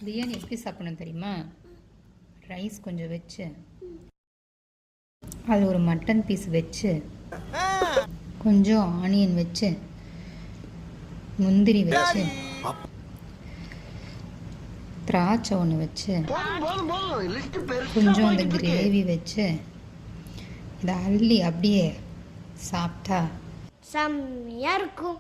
பிரியாணி எப்படி சாப்பிடணும் தெரியுமா? ரைஸ் கொஞ்சம் வச்சு, அது ஒரு மட்டன் பீஸ் வச்சு, கொஞ்சம் ஆனியன் வச்சு, முந்திரி வச்சு, திராட்சை ஒன்று வச்சு, கொஞ்சம் அந்த கிரேவி வச்சு, இதை அள்ளி அப்படியே சாப்பிட்டா செம்மையாக இருக்கும்.